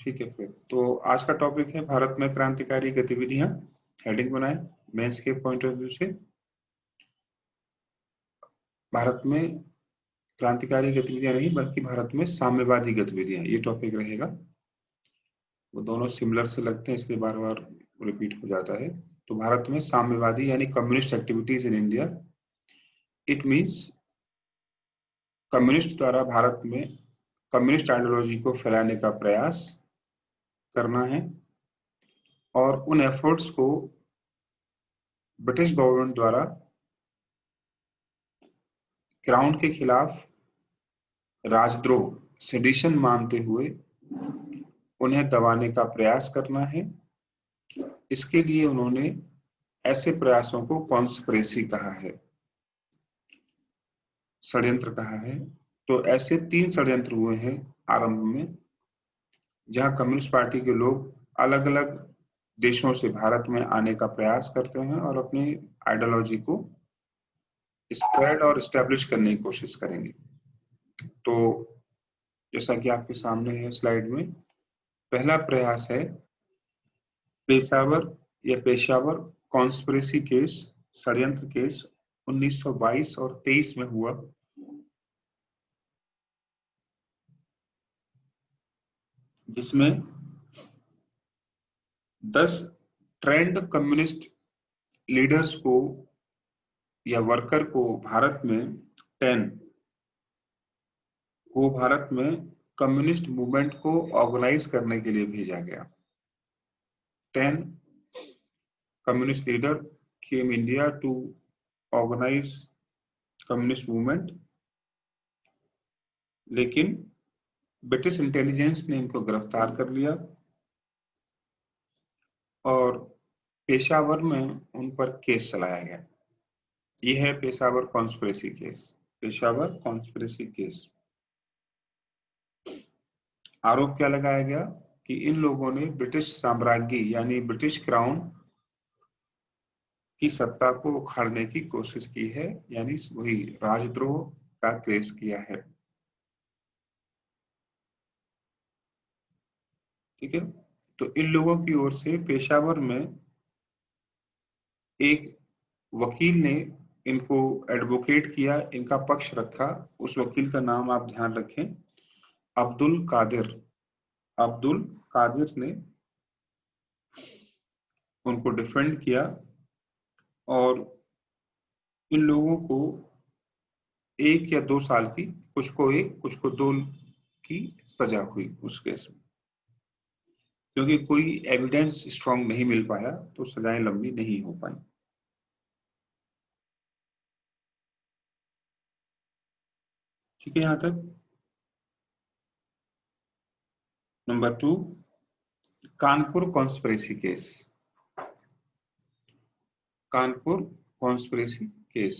ठीक है, फिर तो आज का टॉपिक है भारत में क्रांतिकारी गतिविधियां। हेडिंग बनाए मेंस के पॉइंट ऑफ व्यू से। भारत में क्रांतिकारी गतिविधियां नहीं बल्कि भारत में साम्यवादी गतिविधियां, ये टॉपिक रहेगा। वो दोनों सिमिलर से लगते हैं इसलिए बार बार रिपीट हो जाता है। तो भारत में साम्यवादी यानी communist activities in India. It means communist द्वारा भारत में कम्युनिस्ट आइडियोलॉजी को फैलाने का प्रयास करना है और उन एफर्ट्स को ब्रिटिश गवर्नमेंट द्वारा क्राउन के खिलाफ राजद्रोह सेडिशन मानते हुए उन्हें दबाने का प्रयास करना है। इसके लिए उन्होंने ऐसे प्रयासों को कॉन्स्पिरेसी कहा है, षड्यंत्र कहा है। तो ऐसे 3 षड्यंत्र हुए हैं आरंभ में, जहां कम्युनिस्ट पार्टी के लोग अलग अलग देशों से भारत में आने का प्रयास करते हैं और अपनी आइडियोलॉजी को स्प्रेड और स्टैब्लिश करने की कोशिश करेंगे। तो जैसा कि आपके सामने है स्लाइड में, पहला प्रयास है पेशावर कॉन्स्पिरेसी केस, षड्यंत्र केस 1922 और 23 में हुआ, जिसमें 10 ट्रेंड कम्युनिस्ट लीडर्स को या वर्कर को भारत में कम्युनिस्ट मूवमेंट को ऑर्गेनाइज करने के लिए भेजा गया। 10 communist leader came India to organise communist movement, लेकिन ब्रिटिश इंटेलिजेंस ने इनको गिरफ्तार कर लिया और पेशावर में उन पर केस चलाया गया। यह है Peshawar conspiracy case. Peshawar conspiracy case आरोप क्या लगाया गया कि इन लोगों ने ब्रिटिश साम्राज्य यानी ब्रिटिश क्राउन की सत्ता को उखाड़ने की कोशिश की है, यानी वही राजद्रोह का केस किया है। ठीक है, तो इन लोगों की ओर से पेशावर में एक वकील ने इनको एडवोकेट किया, इनका पक्ष रखा। उस वकील का नाम आप ध्यान रखें, अब्दुल कादिर। अब्दुल कादिर ने उनको डिफेंड किया और इन लोगों को 1 या 2 साल की, कुछ को 1 कुछ को 2 की सजा हुई उस केस में, क्योंकि कोई एविडेंस स्ट्रांग नहीं मिल पाया तो सजाएं लंबी नहीं हो पाई। ठीक है यहां तक। Number 2, Kanpur conspiracy case. Kanpur conspiracy case,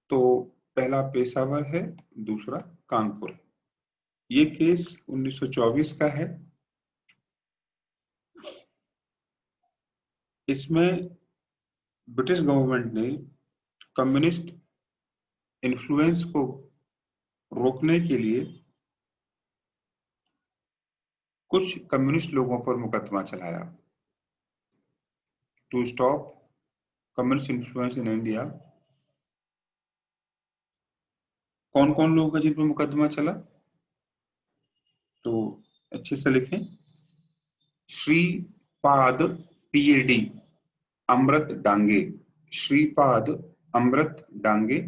तो पहला पेशावर है, दूसरा कानपुर है। ये केस 1924 का है। इसमें ब्रिटिश गवर्नमेंट ने कम्युनिस्ट इन्फ्लुएंस को रोकने के लिए कुछ कम्युनिस्ट लोगों पर मुकदमा चलाया। To stop communist influence in India. कौन कौन लोगों का जिन पर मुकदमा चला, तो अच्छे से लिखें। Shripad PAD Amrit Dange, Shripad Amrit Dange,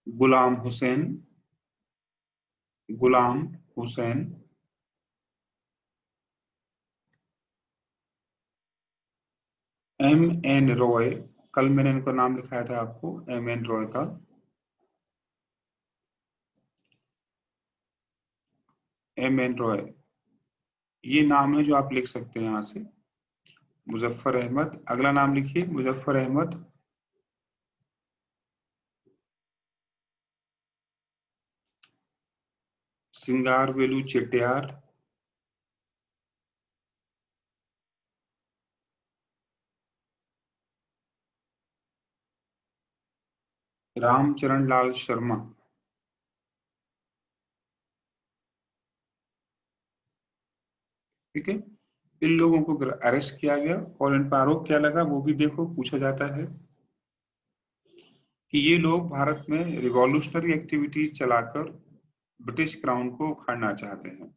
Ghulam Hussain M.N. रॉय, कल मैंने इनका नाम लिखाया था आपको, M.N. रॉय का। M.N. रॉय, ये नाम है जो आप लिख सकते हैं यहां से। मुजफ्फर अहमद, अगला नाम लिखिए, मुजफ्फर अहमद। सिंगारवेलू चेट्टियार, रामचरण लाल शर्मा, ठीक है। इन लोगों को अरेस्ट किया गया और इन पर आरोप क्या लगा वो भी देखो, पूछा जाता है कि ये लोग भारत में रिवॉल्यूशनरी एक्टिविटीज चलाकर ब्रिटिश क्राउन को उखाड़ना चाहते हैं।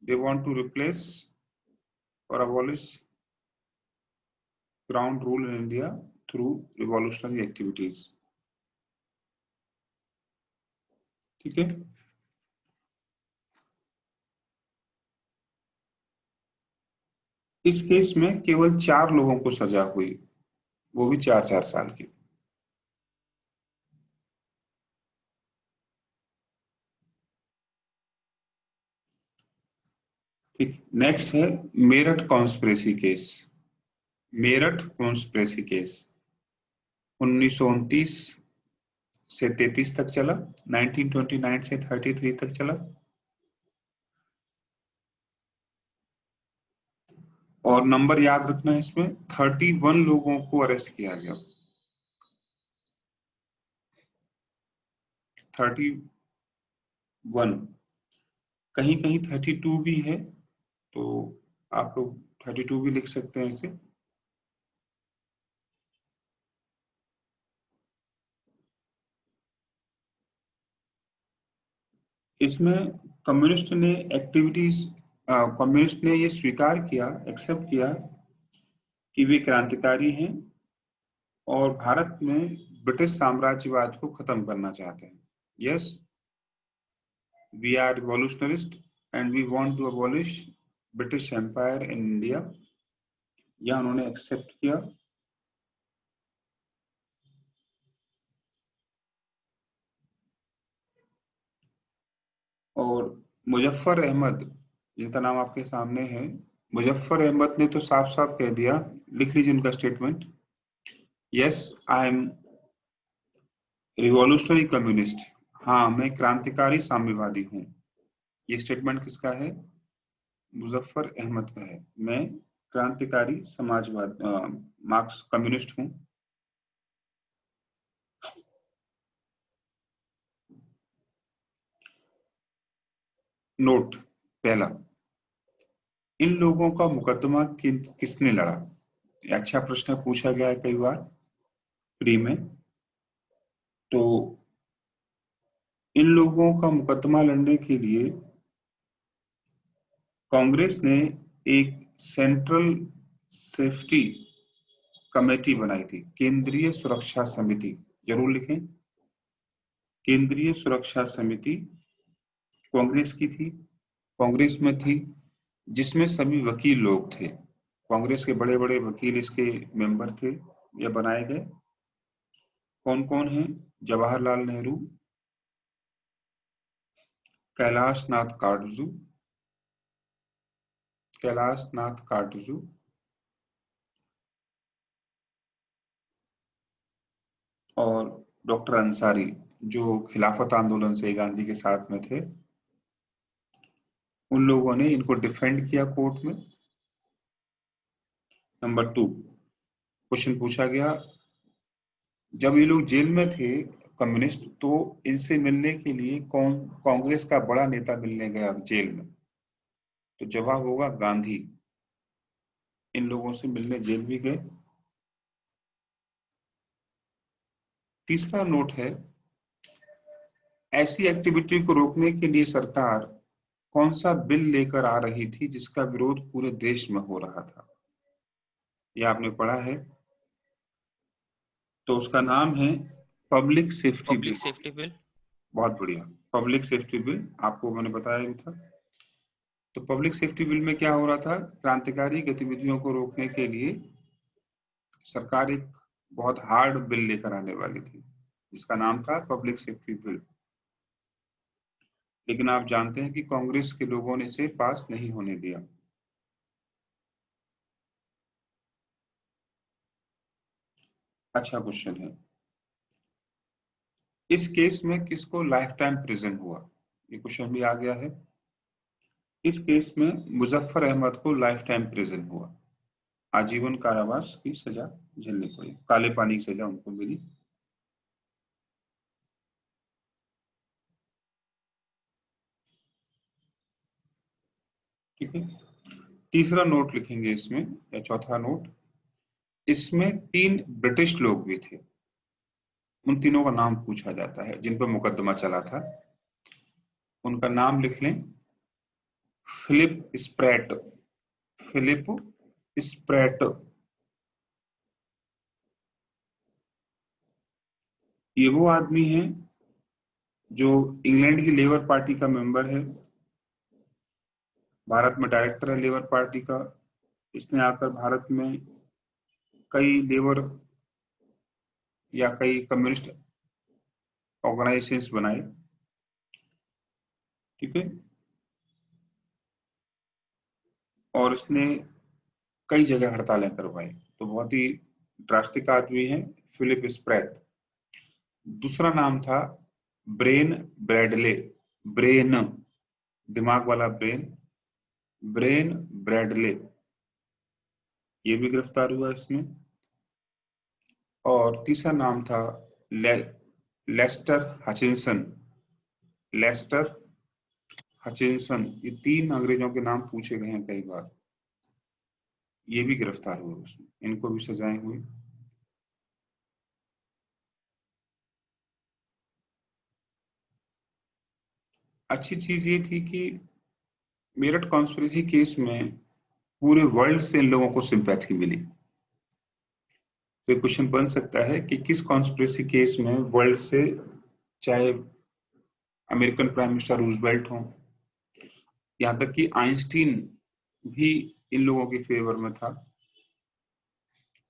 दे वांट टू रिप्लेस और abolish crown rule in India through revolutionary activities, ठीक है। इस केस में केवल 4 लोगों को सजा हुई, वो भी 4-4 साल की। ठीक, नेक्स्ट है Meerut conspiracy case. Meerut conspiracy case 1929 से 33 तक चला, 1929 से 33 तक चला, और नंबर याद रखना है इसमें 31 लोगों को अरेस्ट किया गया। 31, कहीं कहीं 32 भी है, तो आप लोग 32 भी लिख सकते हैं इसे। इसमें कम्युनिस्ट ने ये स्वीकार किया, एक्सेप्ट किया कि वे क्रांतिकारी हैं और भारत में ब्रिटिश साम्राज्यवाद को खत्म करना चाहते हैं। Yes, we are revolutionarist and we want to abolish British empire in India, यह उन्होंने एक्सेप्ट किया। और मुजफ्फर अहमद, जिनका नाम आपके सामने है, मुजफ्फर अहमद ने तो साफ साफ कह दिया, लिख लीजिए उनका statement, yes I am revolutionary communist, हाँ मैं क्रांतिकारी साम्यवादी हूँ। ये स्टेटमेंट किसका है? मुजफ्फर अहमद का है, मैं क्रांतिकारी समाजवाद मार्क्स कम्युनिस्ट हूँ। नोट पहला, इन लोगों का मुकदमा किसने लड़ा? अच्छा प्रश्न पूछा गया है कई बार प्री में। तो इन लोगों का मुकदमा लड़ने के लिए कांग्रेस ने एक सेंट्रल सेफ्टी कमेटी बनाई थी, केंद्रीय सुरक्षा समिति, जरूर लिखें, केंद्रीय सुरक्षा समिति कांग्रेस की थी, कांग्रेस में थी, जिसमें सभी वकील लोग थे। कांग्रेस के बड़े बड़े वकील इसके मेंबर थे या बनाए गए। कौन कौन है? जवाहरलाल नेहरू, कैलाश नाथ काटजू, कैलाश नाथ काटजू, और डॉक्टर अंसारी, जो खिलाफत आंदोलन से गांधी के साथ में थे। उन लोगों ने इनको डिफेंड किया कोर्ट में। नंबर 2, क्वेश्चन पूछा गया, जब ये लोग जेल में थे कम्युनिस्ट, तो इनसे मिलने के लिए कौन कांग्रेस का बड़ा नेता मिलने गया जेल में? तो जवाब होगा गांधी। इन लोगों से मिलने जेल भी गए। तीसरा नोट है, ऐसी एक्टिविटी को रोकने के लिए सरकार कौन सा बिल लेकर आ रही थी जिसका विरोध पूरे देश में हो रहा था? यह आपने पढ़ा है, तो उसका नाम है public safety bill. Public safety bill. बहुत बढ़िया, पब्लिक सेफ्टी बिल, आपको मैंने बताया भी था। तो पब्लिक सेफ्टी बिल में क्या हो रहा था? क्रांतिकारी गतिविधियों को रोकने के लिए सरकार एक बहुत हार्ड बिल लेकर आने वाली थी, जिसका नाम था पब्लिक सेफ्टी बिल। लेकिन आप जानते हैं कि कांग्रेस के लोगों ने इसे पास नहीं होने दिया। अच्छा क्वेश्चन है, इस केस में किसको लाइफ टाइम प्रिजन हुआ? ये क्वेश्चन भी आ गया है। इस केस में मुजफ्फर अहमद को लाइफ टाइम प्रिजन हुआ। आजीवन कारावास की सजा झेलनी पड़ी, काले पानी की सजा उनको मिली। ठीक है, तीसरा नोट लिखेंगे इसमें, या चौथा नोट, इसमें 3 ब्रिटिश लोग भी थे। उन तीनों का नाम पूछा जाता है जिन पर मुकदमा चला था। उनका नाम लिख लें, फिलिप स्प्रैट। फिलिप स्प्रैट, ये वो आदमी है जो इंग्लैंड की लेबर पार्टी का मेंबर है, भारत में डायरेक्टर है लेबर पार्टी का। इसने आकर भारत में कई लेबर या कई कम्युनिस्ट ऑर्गेनाइजेशंस बनाए। ठीक है, और इसने कई जगह हड़तालें करवाई। तो बहुत ही ड्रास्टिक आदमी है फिलिप स्प्रैट। दूसरा नाम था ब्रेन ब्रैडले। ब्रेन, दिमाग वाला ब्रेन, ब्रेन ब्रैडले, ये भी गिरफ्तार हुआ इसमें। और तीसरा नाम था लेस्टर हचिंसन। लेस्टर हचिंसन, ये 3 अंग्रेजों के नाम पूछे गए हैं कई बार। ये भी गिरफ्तार हुए उसमें, इनको भी सजाएं हुई। अच्छी चीज ये थी कि मेरठ कॉन्स्पिरेसी केस में पूरे वर्ल्ड से इन लोगों को सिंपैथी मिली। तो क्वेश्चन बन सकता है कि किस कॉन्स्पिरेसी केस में वर्ल्ड से, चाहे अमेरिकन प्राइम मिनिस्टर रूजवेल्ट हो, यहाँ तक कि आइंस्टीन भी इन लोगों के फेवर में था।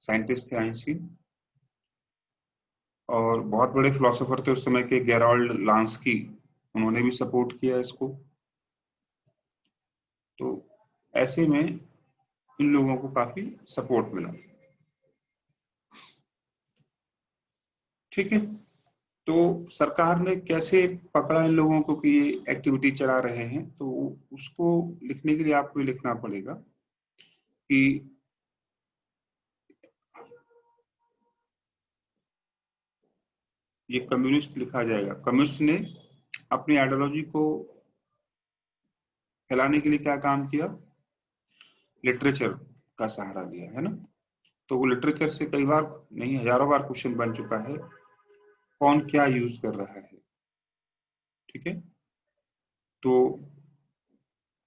साइंटिस्ट थे आइंस्टीन, और बहुत बड़े फिलोसोफर थे उस समय के, गेराल्ड लांस्की, उन्होंने भी सपोर्ट किया इसको। तो ऐसे में इन लोगों को काफी सपोर्ट मिला। ठीक है, तो सरकार ने कैसे पकड़ा इन लोगों को कि ये एक्टिविटी चला रहे हैं, तो उसको लिखने के लिए आपको लिखना पड़ेगा कि ये कम्युनिस्ट लिखा जाएगा। कम्युनिस्ट ने अपनी आइडियोलॉजी को फैलाने के लिए क्या काम किया, लिटरेचर का सहारा लिया, है ना। तो वो लिटरेचर से कई बार नहीं, हजारों बार क्वेश्चन बन चुका है, कौन क्या यूज कर रहा है। ठीक है, तो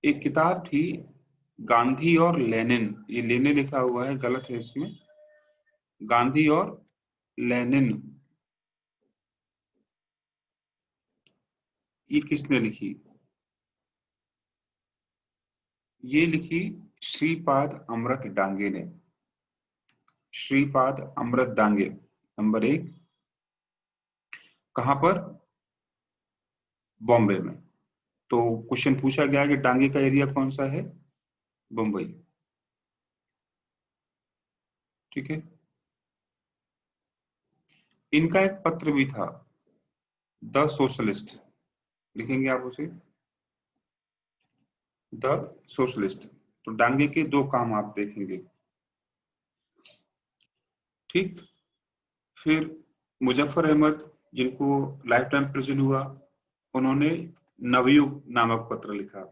एक किताब थी गांधी और लेनिन, ये लेनिन लिखा हुआ है, गलत है इसमें, गांधी और लेनिन। ये किसने लिखी, ये लिखी श्रीपाद अमृत डांगे ने। श्रीपाद अमृत डांगे, नंबर 1। कहां पर, बॉम्बे में। तो क्वेश्चन पूछा गया कि डांगे का एरिया कौन सा है, बम्बई। ठीक है, इनका एक पत्र भी था, द सोशलिस्ट, लिखेंगे आप उसे, द सोशलिस्ट। तो डांगे के 2 काम आप देखेंगे। ठीक, फिर मुजफ्फर अहमद, जिनको लाइफ टाइम प्रिजन हुआ, उन्होंने नवयुग नामक पत्र लिखा,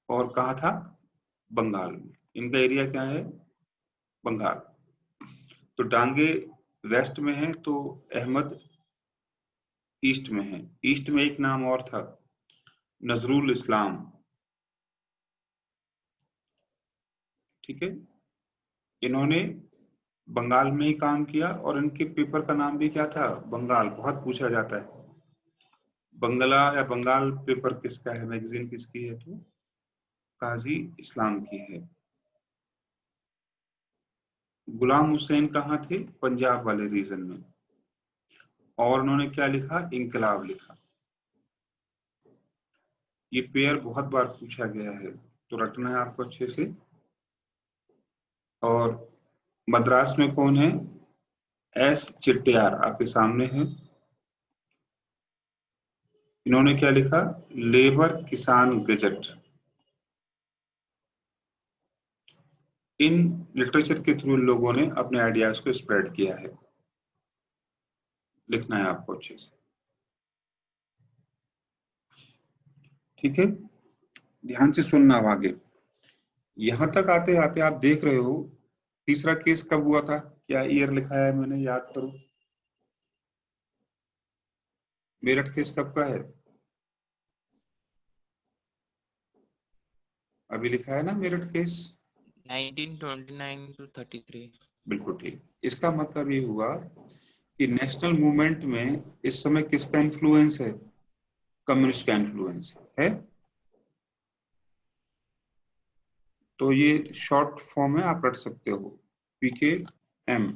और कहा था बंगाल में। इनका एरिया क्या है, बंगाल। तो डांगे वेस्ट में है, तो अहमद ईस्ट में है। ईस्ट में एक नाम और था, नजरुल इस्लाम। ठीक है, इन्होंने बंगाल में ही काम किया, और इनके पेपर का नाम भी क्या था, बंगाल। बहुत पूछा जाता है बंगला या बंगाल पेपर किसका है, मैगजीन किसकी है, तो काजी इस्लाम की है। गुलाम हुसैन कहाँ थे, पंजाब वाले रीजन में। और उन्होंने क्या लिखा, इंकलाब लिखा। ये पेयर बहुत बार पूछा गया है, तो रटना है आपको अच्छे से। और मद्रास में कौन है, एस चिट्टियार आपके सामने है। इन्होंने क्या लिखा, लेबर किसान गजट। इन लिटरेचर के थ्रू लोगों ने अपने आइडियाज को स्प्रेड किया है। लिखना है आपको अच्छे से, ठीक है? ध्यान से सुनना अब आगे। यहां तक आते आते आप देख रहे हो तीसरा केस कब हुआ था, क्या ईयर लिखा है मैंने, याद करो। मेरठ केस कब का है? अभी लिखा है ना मेरठ केस, 1929 to 33। बिल्कुल ठीक। इसका मतलब ये हुआ कि नेशनल मूवमेंट में इस समय किसका इन्फ्लुएंस है? कम्युनिस्ट का इन्फ्लुएंस है। तो ये शॉर्ट फॉर्म है, आप रट सकते हो, पीके एम।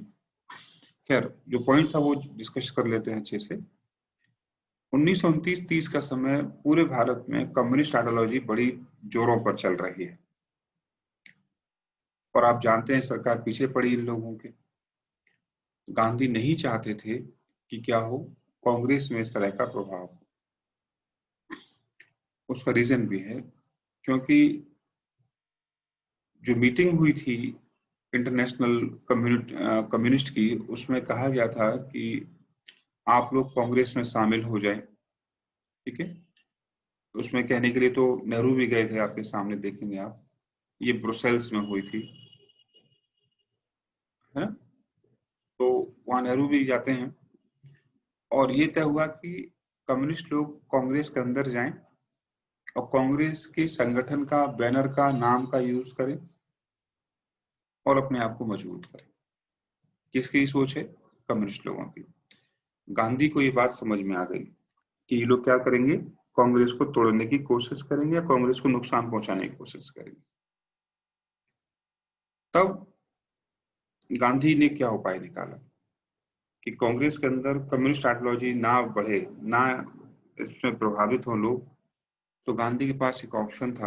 खैर, जो पॉइंट था वो डिस्कस कर लेते हैं अच्छे से। 1929-30 का समय पूरे भारत में कम्युनिस्ट आइडियोलॉजी बड़ी जोरों पर चल रही है, और आप जानते हैं सरकार पीछे पड़ी इन लोगों के। गांधी नहीं चाहते थे कि क्या हो, कांग्रेस में इस तरह का प्रभाव हो। उसका रीजन भी है, क्योंकि जो मीटिंग हुई थी इंटरनेशनल कम्युनिस्ट की, उसमें कहा गया था कि आप लोग कांग्रेस में शामिल हो जाएं, ठीक है? उसमें कहने के लिए तो नेहरू भी गए थे, आपके सामने देखेंगे आप, ये ब्रुसेल्स में हुई थी, है ना? तो वहां नेहरू भी जाते हैं, और ये तय हुआ कि कम्युनिस्ट लोग कांग्रेस के अंदर जाएं और कांग्रेस के संगठन का, बैनर का, नाम का यूज करें और अपने आप को मजबूत करें। किसकी सोच है? कम्युनिस्ट लोगों की। गांधी को ये बात समझ में आ गई कि ये लोग क्या करेंगे, कांग्रेस को तोड़ने की कोशिश करेंगे या कांग्रेस को नुकसान पहुंचाने की कोशिश करेंगे। तब गांधी ने क्या उपाय निकाला कि कांग्रेस के अंदर कम्युनिस्ट आइडियोलॉजी ना बढ़े, ना इसमें प्रभावित हो लोग। तो गांधी के पास एक ऑप्शन था,